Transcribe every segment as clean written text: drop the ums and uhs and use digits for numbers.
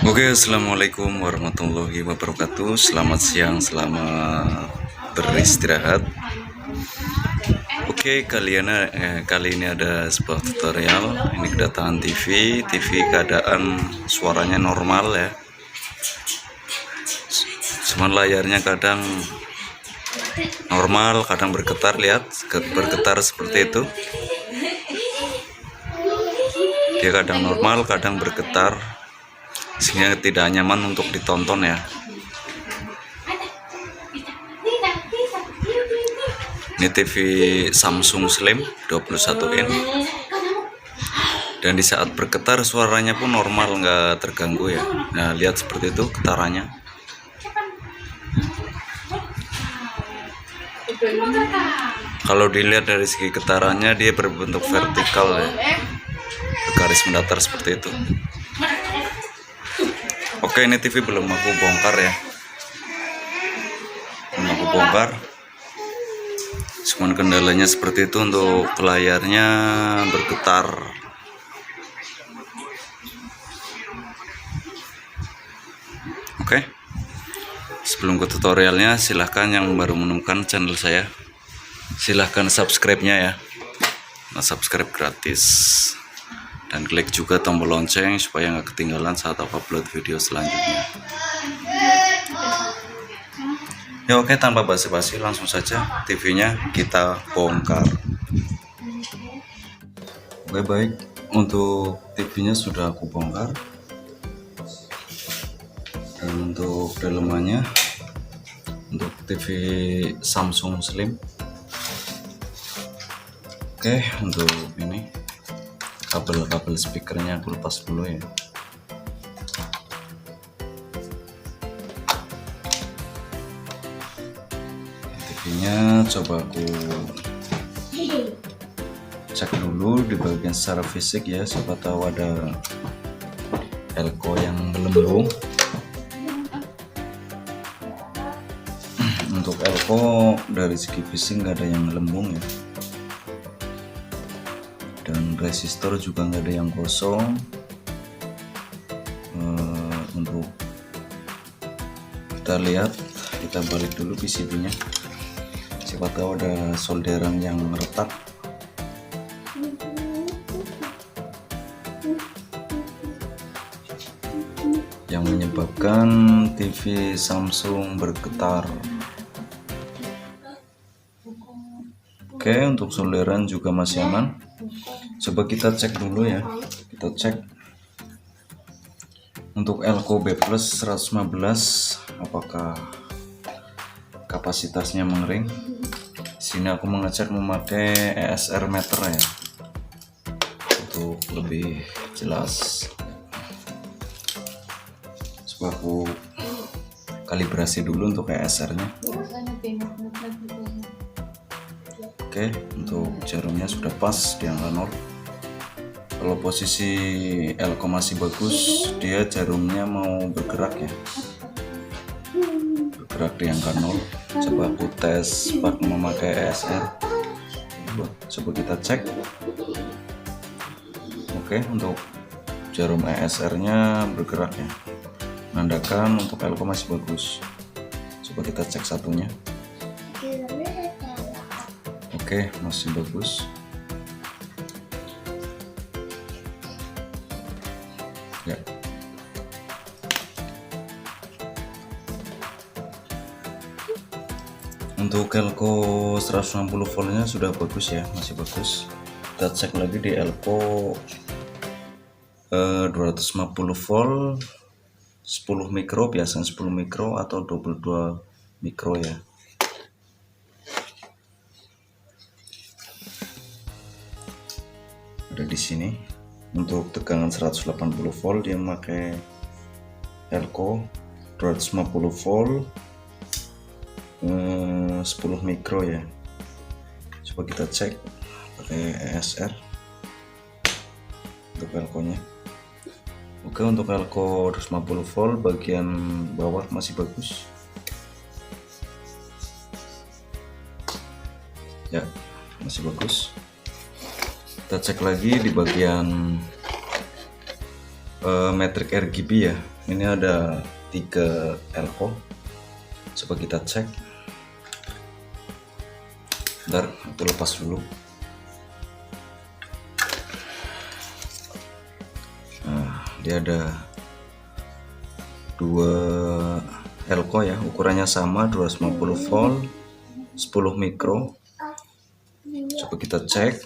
Oke, assalamualaikum warahmatullahi wabarakatuh. Selamat siang, selamat beristirahat. Oke, kali ini ada sebuah tutorial. Ini kedatangan TV keadaan suaranya normal ya. Cuman layarnya kadang normal, kadang bergetar. Lihat, bergetar seperti itu. Dia kadang normal, kadang bergetar, sehingga tidak nyaman untuk ditonton ya. Ini TV Samsung Slim 21 in, dan di saat bergetar suaranya pun normal, nggak terganggu ya. Nah, lihat seperti itu getarannya. Kalau dilihat dari segi getarannya, dia berbentuk vertikal ya, garis mendatar seperti itu. Oke, ini TV belum aku bongkar ya, cuman kendalanya seperti itu, untuk layarnya bergetar. Oke, sebelum ke tutorialnya, silahkan yang baru menemukan channel saya, silahkan subscribe-nya ya. Nah, subscribe gratis, dan klik juga tombol lonceng supaya nggak ketinggalan saat aku upload video selanjutnya. Ya oke, tanpa basa-basi langsung saja TV-nya kita bongkar. Oke, baik, untuk TV-nya sudah aku bongkar, dan untuk dalemannya, untuk TV Samsung Slim. Oke, untuk ini kabel speakernya aku lepas dulu ya. TV-nya coba aku cek dulu di bagian secara fisik ya, siapa tahu ada elko yang gelembung. Untuk elko dari segi fisik nggak ada yang gelembung ya, dan resistor juga nggak ada yang kosong. Untuk kita lihat, kita balik dulu PCB-nya, siapa tahu ada solderan yang retak. Yang menyebabkan TV Samsung bergetar. Oke, untuk solderan juga masih aman. Coba kita cek dulu ya. Kita cek untuk elko B+ 115 apakah kapasitasnya mengering. Sini aku mengecek memakai ESR meter ya, untuk lebih jelas. Coba aku kalibrasi dulu untuk ESR-nya. Oke, untuk jarumnya sudah pas di angka 0. Kalau posisi elko masih bagus, dia jarumnya mau bergerak ya, bergerak di angka 0. Coba aku tes memakai ESR. Coba kita cek. Oke, untuk jarum ESR-nya bergerak ya, menandakan untuk elko masih bagus. Coba kita cek satunya. Oke, masih bagus. Ya. Untuk elko 160 voltnya sudah bagus ya, masih bagus. Kita cek lagi di elko 250 volt 10 mikro, biasanya 10 mikro atau 22 mikro ya. Ada di sini. Untuk tegangan 180 volt dia memakai elko 250 volt 10 mikro ya. Coba kita cek pakai ESR untuk elko-nya. Oke, untuk elko 250 volt bagian bawah masih bagus ya, masih bagus. Kita cek lagi di bagian metrik RGB ya, ini ada 3 elko. Coba kita cek. Bentar, aku lepas dulu. Nah, dia ada 2 elko ya, ukurannya sama, 250 volt, 10 mikro. Coba kita cek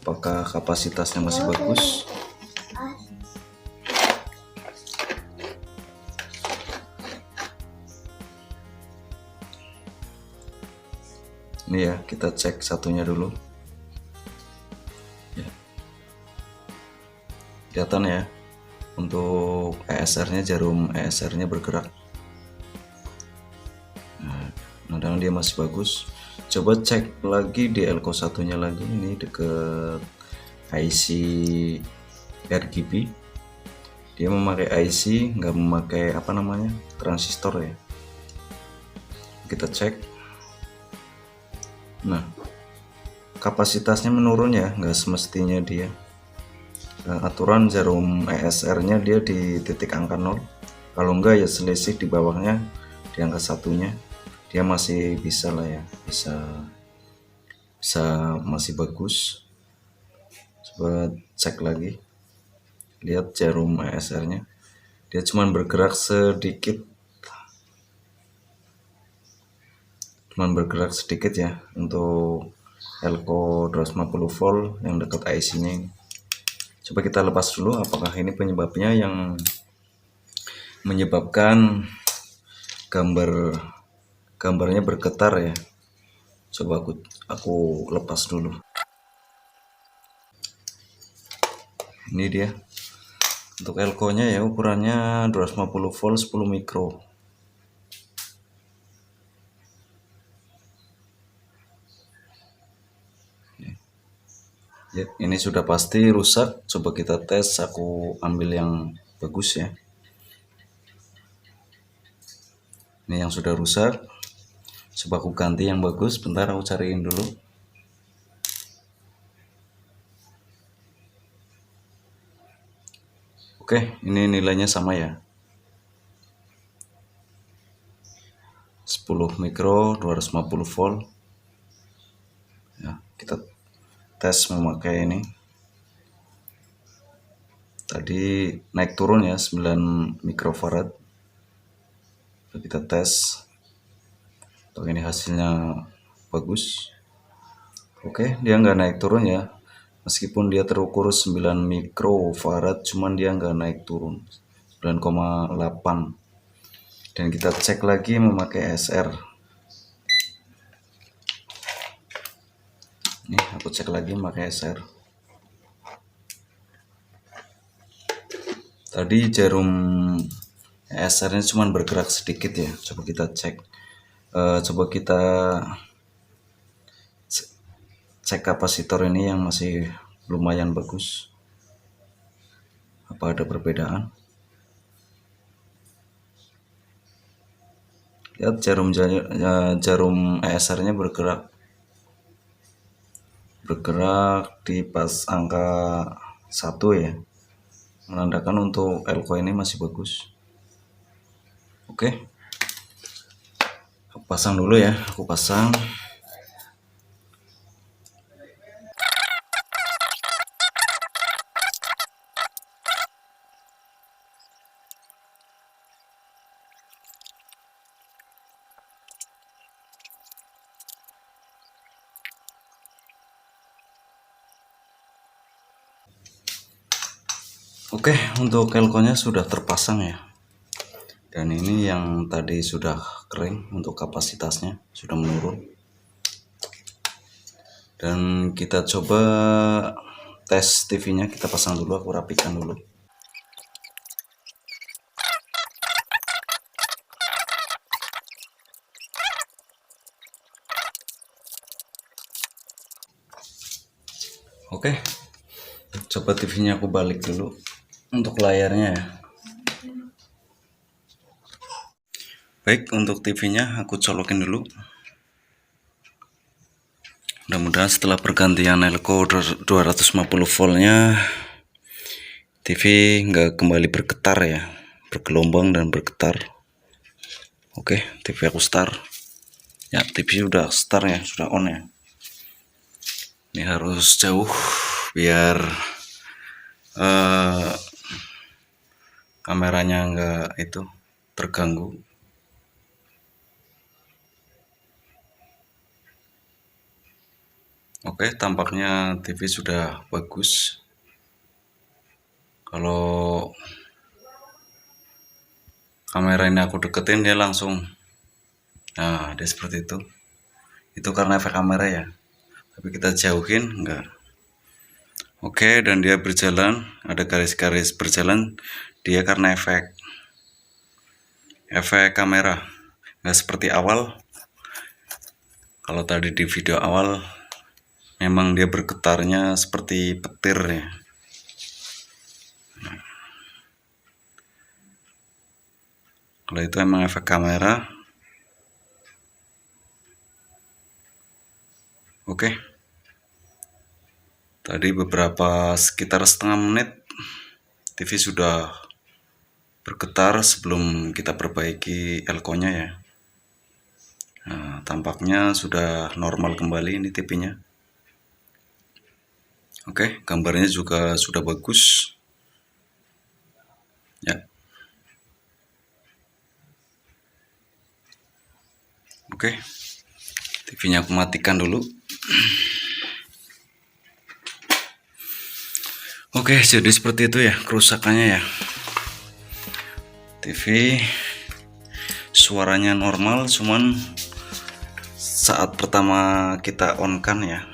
apakah kapasitasnya masih bagus. Ini ya, kita cek satunya dulu ya. Kelihatan ya, untuk ESR nya, jarum ESR nya bergerak. Nah, dan dia masih bagus. Coba cek lagi di elko satunya lagi, ini deket IC RGB. Dia memakai IC, nggak memakai apa namanya, transistor ya. Kita cek. Nah, kapasitasnya menurun ya, nggak semestinya dia. Aturan jarum ESR nya dia di titik angka 0. Kalau enggak ya selisih di bawahnya, di angka satunya dia masih bisa lah ya, bisa masih bagus. Coba cek lagi, lihat jarum ESR nya, dia cuman bergerak sedikit, ya untuk elko 250 volt yang dekat IC nya ini. Coba kita lepas dulu, apakah ini penyebabnya yang menyebabkan gambarnya bergetar ya. Coba aku lepas dulu. Ini dia untuk elko nya ya, ukurannya 250 volt, 10 mikro. Ya, ini sudah pasti rusak. Coba kita tes, aku ambil yang bagus ya. Ini yang sudah rusak. Coba aku ganti yang bagus. Bentar, aku cariin dulu. Oke, ini nilainya sama ya. 10 mikro, 250 volt. Ya, kita tes memakai ini. Tadi naik turun ya, 9 mikrofarad. Kita tes. Tuh, ini hasilnya bagus. Oke, dia nggak naik turun ya. Meskipun dia terukur 9 mikrofarad, cuman dia nggak naik turun 9,8. Dan kita cek lagi memakai SR. Nih, aku cek lagi memakai SR. Tadi jarum SR nya cuma bergerak sedikit ya. Coba kita cek. Coba kita cek kapasitor ini yang masih lumayan bagus. Apa ada perbedaan? Lihat jarum ESR nya bergerak di pas angka 1 ya, menandakan untuk elko ini masih bagus. Oke, aku pasang dulu ya, aku pasang. Oke, untuk elkonya sudah terpasang ya. Dan ini yang tadi sudah kering, untuk kapasitasnya sudah menurun. Dan kita coba tes TV-nya, kita pasang dulu, aku rapikan dulu. Oke, coba TV-nya aku balik dulu untuk layarnya ya. Baik, untuk TV-nya aku colokin dulu. Mudah-mudahan setelah pergantian elko 250 voltnya TV nggak kembali bergetar ya, bergelombang dan bergetar. Oke, TV aku start ya. TV sudah start ya, sudah on ya. Ini harus jauh biar kameranya nggak itu terganggu. Oke, tampaknya TV sudah bagus. Kalau kamera ini aku deketin, dia langsung, nah dia seperti itu. Itu karena efek kamera ya, tapi kita jauhin enggak. Oke, dan dia berjalan, ada garis-garis berjalan, dia karena efek kamera, nggak seperti awal. Kalau tadi di video awal memang dia bergetarnya seperti petir ya. Kalau itu emang efek kamera. Oke. Tadi sekitar setengah menit TV sudah bergetar sebelum kita perbaiki elko-nya ya. Nah, tampaknya sudah normal kembali ini TV-nya. Oke, gambarnya juga sudah bagus. Ya. Oke. TV-nya aku matikan dulu. Oke, jadi seperti itu ya kerusakannya ya. TV suaranya normal, cuman saat pertama kita on kan ya,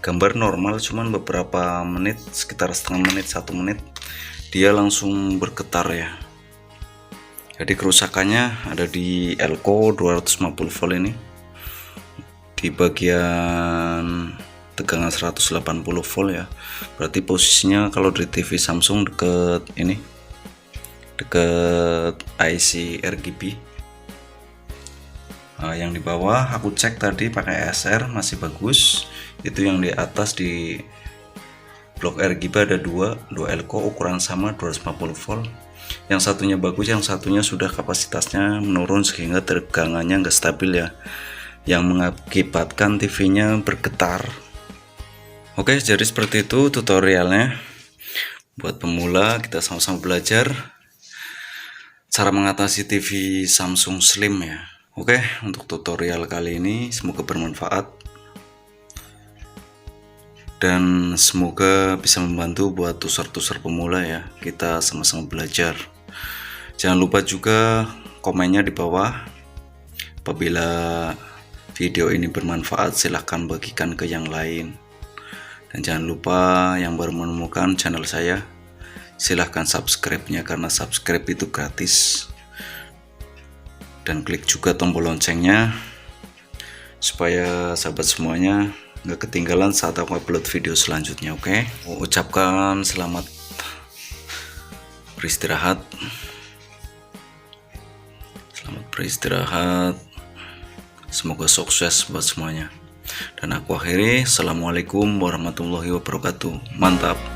gambar normal, cuman beberapa menit, sekitar setengah menit, 1 menit, dia langsung bergetar ya. Jadi kerusakannya ada di elko 250 volt ini, di bagian tegangan 180 volt ya. Berarti posisinya kalau di TV Samsung deket ini, deket IC RGB. Nah, yang di bawah aku cek tadi pakai SR masih bagus. Itu yang di atas di blok RGB ada dua elko ukuran sama 250 volt. Yang satunya bagus, yang satunya sudah kapasitasnya menurun sehingga tegangannya nggak stabil ya, yang mengakibatkan TV-nya bergetar. Oke, jadi seperti itu tutorialnya. Buat pemula, kita sama-sama belajar cara mengatasi TV Samsung Slim ya. Oke, untuk tutorial kali ini semoga bermanfaat dan semoga bisa membantu buat user-user pemula ya. Kita sama-sama belajar. Jangan lupa juga komennya di bawah. Apabila video ini bermanfaat, silahkan bagikan ke yang lain. Dan jangan lupa yang baru menemukan channel saya, silahkan subscribe-nya karena subscribe itu gratis. Dan klik juga tombol loncengnya supaya sahabat semuanya nggak ketinggalan saat aku upload video selanjutnya. Oke, ucapkan selamat beristirahat. Selamat beristirahat. Semoga sukses buat semuanya. Dan aku akhiri, assalamualaikum warahmatullahi wabarakatuh. Mantap.